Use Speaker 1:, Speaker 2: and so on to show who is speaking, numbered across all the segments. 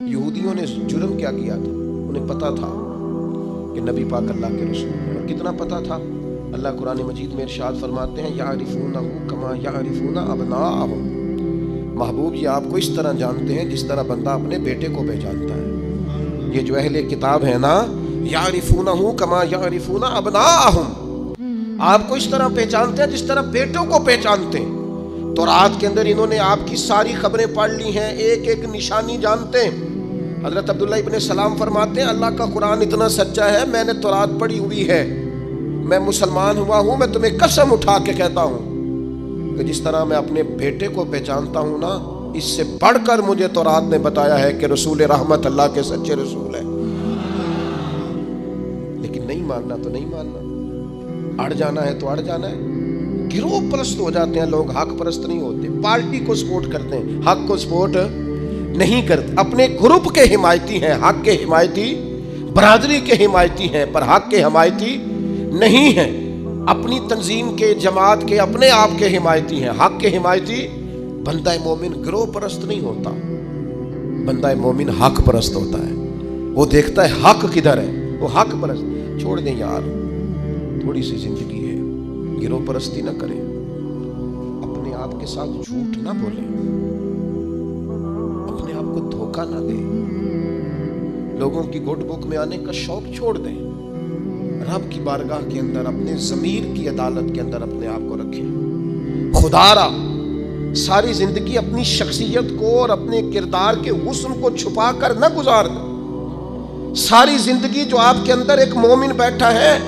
Speaker 1: یہودیوں نے جرم کیا کیا تھا؟ انہیں پتا تھا کہ نبی پاک اللہ کے رسول ہیں، اور کتنا پتا تھا؟ اللہ قرآن مجید میں ارشاد فرماتے ہیں یعرفونہ کما یعرفون ابناءہم، محبوب یہ آپ کو اس طرح جانتے ہیں جس طرح بندہ اپنے بیٹے کو پہچانتا ہے۔ یہ جو اہل کتاب ہے نا، یعرفونہ کما یعرفون ابناءہم، آپ کو اس طرح پہچانتے ہیں جس طرح بیٹوں کو پہچانتے ہیں۔ تورات کے اندر انہوں نے آپ کی ساری خبریں پڑھ لی ہیں، ایک ایک نشانی جانتے ہیں۔ حضرت عبداللہ ابن سلام فرماتے ہیں اللہ کا قرآن اتنا سچا ہے، میں نے تورات پڑھی ہوئی ہے، میں مسلمان ہوا ہوں، میں تمہیں قسم اٹھا کے کہتا ہوں کہ جس طرح میں اپنے بیٹے کو پہچانتا ہوں نا، اس سے بڑھ کر مجھے تورات نے بتایا ہے کہ رسول رحمت اللہ کے سچے رسول ہیں۔ لیکن نہیں ماننا تو نہیں ماننا، اڑ جانا ہے تو اڑ جانا ہے۔ گروہ پرست ہو جاتے ہیں لوگ، حق پرست نہیں ہوتے۔ پارٹی کو سپورٹ کرتے ہیں، حق کو سپورٹ نہیں کرتے۔ اپنے گروپ کے حمایتی ہیں، حق کے حمایتی، برادری کے حمایتی ہیں، پر حق کے حمایتی نہیں ہیں۔ اپنی تنظیم کے، جماعت کے، اپنے آپ کے حمایتی ہیں، حق کے حمایتی۔ بندہ مومن گروہ پرست نہیں ہوتا، بندہ مومن حق پرست ہوتا ہے۔ وہ دیکھتا ہے حق کدھر ہے، وہ حق پرست۔ چھوڑ دیں یار، تھوڑی سی زندگی ہے، گروہ پرستی نہ کریں، اپنے آپ کے ساتھ جھوٹ نہ بولیں، اپنے آپ کو دھوکہ نہ دیں، لوگوں کی گڈ بک میں آنے کا شوق چھوڑ دیں، رب کی بارگاہ کے اندر، اپنے ضمیر کی عدالت کے اندر اپنے آپ کو رکھیں۔ خدا را ساری زندگی اپنی شخصیت کو اور اپنے کردار کے حسن کو چھپا کر نہ گزار دیں۔ ساری زندگی جو آپ کے اندر ایک مومن بیٹھا ہے،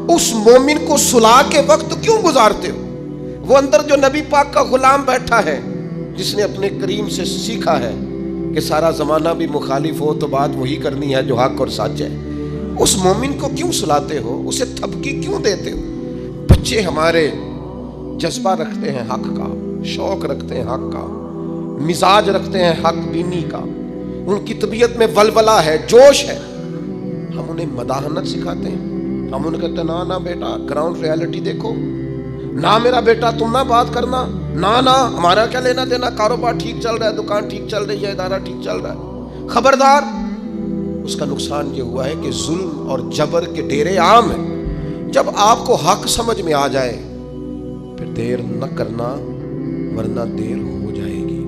Speaker 1: اس مومن کو صلح کے وقت کیوں گزارتے ہو؟ وہ اندر جو نبی پاک کا غلام بیٹھا ہے، جس نے اپنے کریم سے سیکھا ہے کہ سارا زمانہ بھی مخالف ہو تو بات وہی کرنی ہے جو حق اور سچ ہے، اس مومن کو کیوں سلاتے ہو؟ اسے تھپکی کیوں دیتے ہو؟ بچے ہمارے جذبہ رکھتے ہیں حق کا، شوق رکھتے ہیں حق کا، مزاج رکھتے ہیں حق بینی کا، ان کی طبیعت میں ولولہ ہے، جوش ہے۔ ہم انہیں مداحنت سکھاتے ہیں، ہم انہیں کہتے ہیں نا بیٹا گراؤنڈ ریالٹی دیکھو، نہ میرا بیٹا تم نہ بات کرنا، نہ ہمارا کیا لینا دینا، کاروبار ٹھیک چل رہا ہے، دکان ٹھیک چل رہی ہے، ادارہ ٹھیک چل رہا ہے، خبردار۔ اس کا نقصان یہ ہوا ہے کہ ظلم اور جبر کے ڈیرے عام ہیں۔ جب آپ کو حق سمجھ میں آ جائے پھر دیر نہ کرنا، ورنہ دیر ہو جائے گی،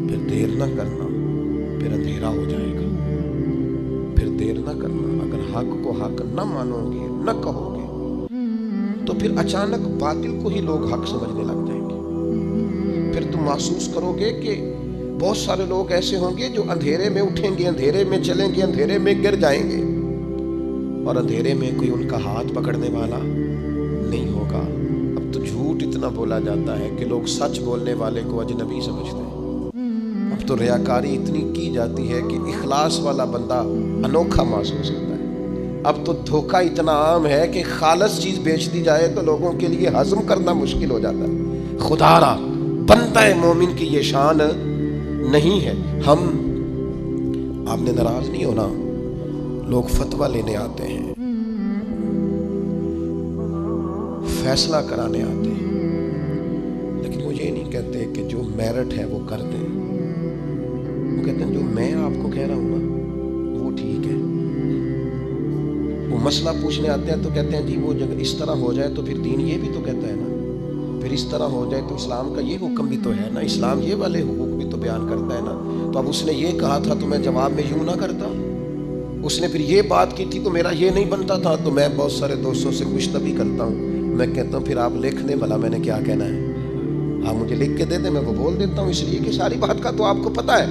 Speaker 1: پھر دیر نہ کرنا، پھر اندھیرا ہو جائے گا، پھر دیر نہ کرنا۔ اگر حق کو حق نہ مانو گے، نہ کہو گے، تو پھر اچانک باطل کو ہی لوگ حق سمجھنے لگ جائیں گے۔ پھر تم محسوس کرو گے کہ بہت سارے لوگ ایسے ہوں گے جو اندھیرے میں اٹھیں گے، اندھیرے میں چلیں گے، اندھیرے میں گر جائیں گے، اور اندھیرے میں کوئی ان کا ہاتھ پکڑنے والا نہیں ہوگا۔ اب تو جھوٹ اتنا بولا جاتا ہے کہ لوگ سچ بولنے والے کو اجنبی سمجھتے ہیں۔ اب تو ریاکاری اتنی کی جاتی ہے کہ اخلاص والا بندہ انوکھا محسوس ہوتا ہے۔ اب تو دھوکہ اتنا عام ہے کہ خالص چیز بیچ دی جائے تو لوگوں کے لیے ہضم کرنا مشکل ہو جاتا ہے۔ خدا را بندہ مومن کی یہ شان نہیں ہے۔ ہم، آپ نے ناراض نہیں ہونا، لوگ فتویٰ لینے آتے ہیں، فیصلہ کرانے آتے ہیں، لیکن وہ یہ نہیں کہتے کہ جو میرٹ ہے وہ کر دیں۔ وہ کہتے ہیں جو میں آپ کو کہہ رہا ہوں نا وہ ٹھیک ہے۔ وہ مسئلہ پوچھنے آتے ہیں تو کہتے ہیں جی وہ جگہ اس طرح ہو جائے تو پھر دین یہ بھی تو کہتا ہے نا، پھر اس طرح ہو جائے تو اسلام کا یہ حکم بھی تو ہے نا، اسلام یہ والے حقوق بھی تو بیان کرتا ہے نا۔ تو اب اس نے یہ کہا تھا تو میں جواب میں یوں نہ کرتا، اس نے پھر یہ بات کی تھی تو میرا یہ نہیں بنتا تھا۔ تو میں بہت سارے دوستوں سے گفتگو کرتا ہوں، میں کہتا ہوں پھر آپ لکھ دیں بھلا میں نے کیا کہنا ہے، آپ مجھے لکھ کے دے دیں، میں وہ بول دیتا ہوں، اس لیے کہ ساری بات کا تو آپ کو پتہ ہے،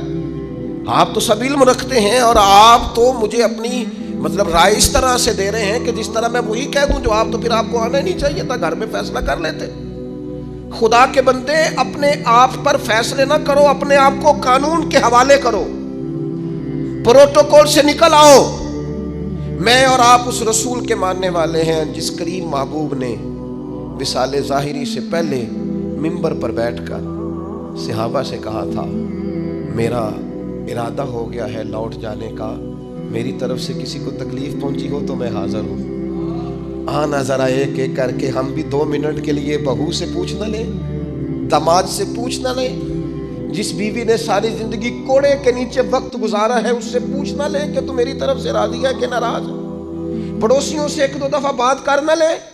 Speaker 1: آپ تو سب علم رکھتے ہیں، اور آپ تو مجھے اپنی رائے اس طرح سے دے رہے ہیں کہ جس طرح میں وہی کہہ دوں جواب تو پھر آپ کو آنا ہی نہیں چاہیے تھا، گھر میں فیصلہ کر لیتے۔ خدا کے بندے اپنے آپ پر فیصلے نہ کرو، اپنے آپ کو قانون کے حوالے کرو، پروٹوکول سے نکل آؤ۔ میں اور آپ اس رسول کے ماننے والے ہیں جس کریم محبوب نے وصال ظاہری سے پہلے منبر پر بیٹھ کر صحابہ سے کہا تھا میرا ارادہ ہو گیا ہے لوٹ جانے کا، میری طرف سے کسی کو تکلیف پہنچی ہو تو میں حاضر ہوں۔ آنا ذرا ایک ایک کر کے ہم بھی 2 منٹ کے لیے بہو سے پوچھ نہ لیں، داماد سے پوچھ نہ لیں، جس بیوی نے ساری زندگی کوڑے کے نیچے وقت گزارا ہے اس سے پوچھ نہ لے کہ تو میری طرف سے راضی ہے کہ ناراض ہے. پڑوسیوں سے ایک دو دفعہ بات کر نہ لے